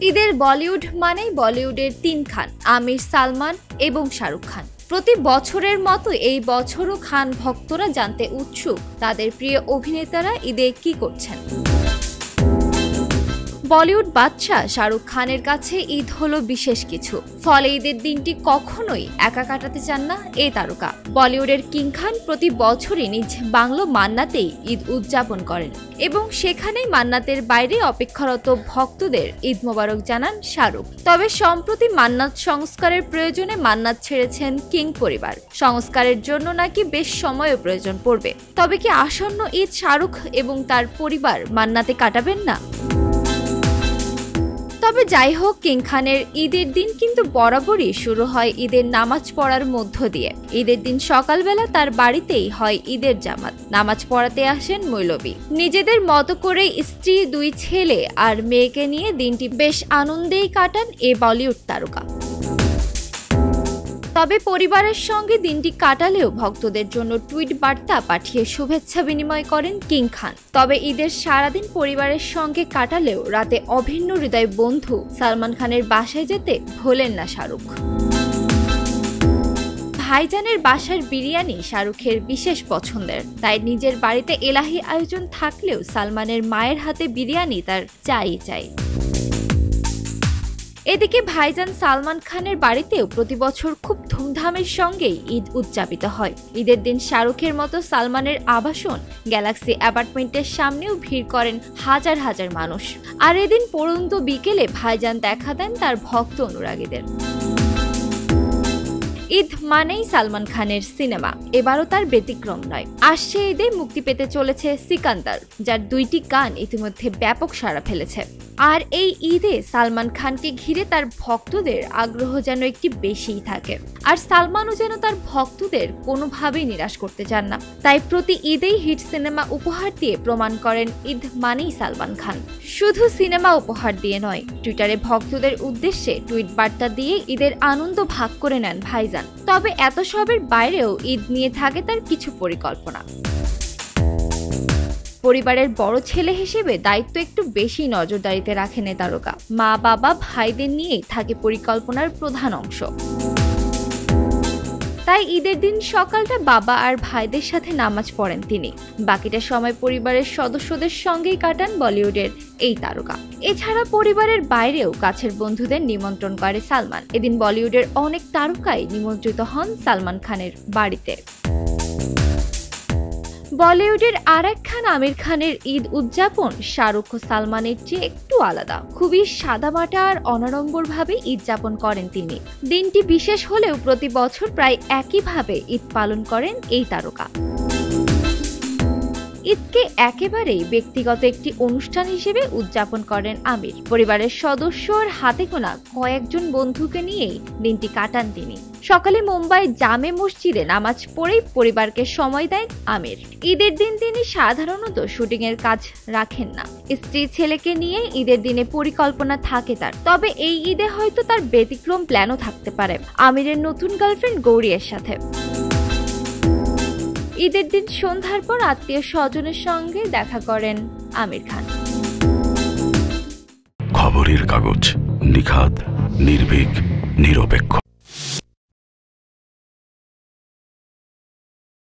ঈদের বলিউড মানেই বলিউডের তিন খান আমির, সালমান এবং শাহরুখ খান। প্রতি বছরের মতো এই বছরও খান ভক্তরা জানতে উৎসুক তাদের প্রিয় অভিনেতারা ঈদে কি করছেন। বলিউড বাদশা শাহরুখ খানের কাছে ঈদ হলো বিশেষ কিছু, ফলে ঈদের দিনটি কখনোই একা কাটাতে চান না এই তারকা। বলিউডের কিং খান প্রতি বছরই নিজ বাংলো মান্নাতেই ঈদ উদযাপন করেন এবং সেখানেই মান্নাতের বাইরে অপেক্ষারত ভক্তদের ঈদ মোবারক জানান শাহরুখ। তবে সম্প্রতি মান্নাত সংস্কারের প্রয়োজনে মান্নাত ছেড়েছেন কিং পরিবার। সংস্কারের জন্য নাকি বেশ সময়ও প্রয়োজন পড়বে। তবে কি আসন্ন ঈদ শাহরুখ এবং তার পরিবার মান্নাতে কাটাবেন না? তবে যাই হোক, কিং খানের ঈদের দিন কিন্তু বরাবরই শুরু হয় ঈদের নামাজ পড়ার মধ্য দিয়ে। ঈদের দিন সকালবেলা তার বাড়িতেই হয় ঈদের জামাত। নামাজ পড়াতে আসেন মৌলবী। নিজেদের মতো করে স্ত্রী, দুই ছেলে আর মেয়েকে নিয়ে দিনটি বেশ আনন্দেই কাটান এ বলিউড তারকা। তবে পরিবারের সঙ্গে দিনটি কাটালেও ভক্তদের জন্য টুইট বার্তা পাঠিয়ে শুভেচ্ছা বিনিময় করেন কিং খান। তবে ঈদের সারাদিন পরিবারের সঙ্গে কাটালেও রাতে অভিন্ন হৃদয় বন্ধু সালমান খানের বাসায় যেতে ভোলেন না শাহরুখ। ভাইজানের বাসার বিরিয়ানি শাহরুখের বিশেষ পছন্দের, তাই নিজের বাড়িতে এলাহি আয়োজন থাকলেও সালমানের মায়ের হাতে বিরিয়ানি তার চাই। এদিকে ভাইজান সালমান খানের বাড়িতেও প্রতি বছর খুব ধুমধামের সঙ্গেই ঈদ উদযাপিত হয়। ঈদের দিন শাহরুখের মতো সালমানের আবাসন গ্যালাক্সি অ্যাপার্টমেন্টের সামনেও ভিড় করেন হাজার হাজার মানুষ। আর এদিন পড়ন্ত বিকেলে ভাইজান দেখা দেন তার ভক্ত অনুরাগীদের। ঈদ মানেই সালমান খানের সিনেমা, এবারও তার ব্যতিক্রম নয়। আসছে ঈদে মুক্তি পেতে চলেছে সিকান্দার, যার 2টি গান ইতিমধ্যে ব্যাপক সাড়া ফেলেছে। আর এই ঈদে সালমান খানকে ঘিরে তার ভক্তদের আগ্রহ যেন একটি বেশিই থাকে। আর সালমানও যেন তার ভক্তদের কোনোভাবেই নিরাশ করতে চান না। তাই প্রতি ঈদেই হিট সিনেমা উপহার দিয়ে প্রমাণ করেন ঈদ মানেই সালমান খান। শুধু সিনেমা উপহার দিয়ে নয়, টুইটারে ভক্তদের উদ্দেশ্যে টুইট বার্তা দিয়ে ঈদের আনন্দ ভাগ করে নেন ভাইজান। তবে এত সবের বাইরেও ঈদ নিয়ে থাকে তার কিছু পরিকল্পনা। পরিবারের বড় ছেলে হিসেবে দায়িত্ব একটু বেশি নজরদারিতে রাখেন এ তারকা। মা, বাবা, ভাইদের নিয়েই থাকে পরিকল্পনার প্রধান অংশ। তাই ঈদের দিন সকালটা বাবা আর ভাইদের সাথে নামাজ পড়েন তিনি। বাকিটা সময় পরিবারের সদস্যদের সঙ্গেই কাটান বলিউডের এই তারকা। এছাড়া পরিবারের বাইরেও কাছের বন্ধুদের নিমন্ত্রণ করে সালমান। এদিন বলিউডের অনেক তারকাই নিমন্ত্রিত হন সালমান খানের বাড়িতে। বলিউডের আরেক খান আমির খানের ঈদ উদযাপন শাহরুখ ও সালমানের চেয়ে একটু আলাদা। খুবই সাদামাটা আর অনাড়ম্বর ভাবে ঈদ যাপন করেন তিনি। দিনটি বিশেষ হলেও প্রতি বছর প্রায় একইভাবে ঈদ পালন করেন এই তারকা। ঈদকে একেবারেই ব্যক্তিগত একটি অনুষ্ঠান হিসেবে উদযাপন করেন আমির। পরিবারের সদস্য আর হাতে গোনা কয়েকজন বন্ধুকে নিয়েই দিনটি কাটান তিনি। সকালে মুম্বাই জামে মসজিদে নামাজ পড়েই পরিবারকে সময় দেন আমির। ঈদের দিন তিনি সাধারণত শুটিং এর কাজ রাখেন না। স্ত্রী, ছেলেকে নিয়ে ঈদের দিনে পরিকল্পনা থাকে তার। তবে এই ঈদে হয়তো তার ব্যতিক্রম প্ল্যানও থাকতে পারে আমিরের নতুন গার্লফ্রেন্ড গৌরীর সাথে। ঈদের দিন সন্ধ্যার পর আত্মীয় স্বজনের সঙ্গে দেখা করেন আমির খান। খবরের কাগজ, নিখাত, নির্ভীক, নিরপেক্ষ।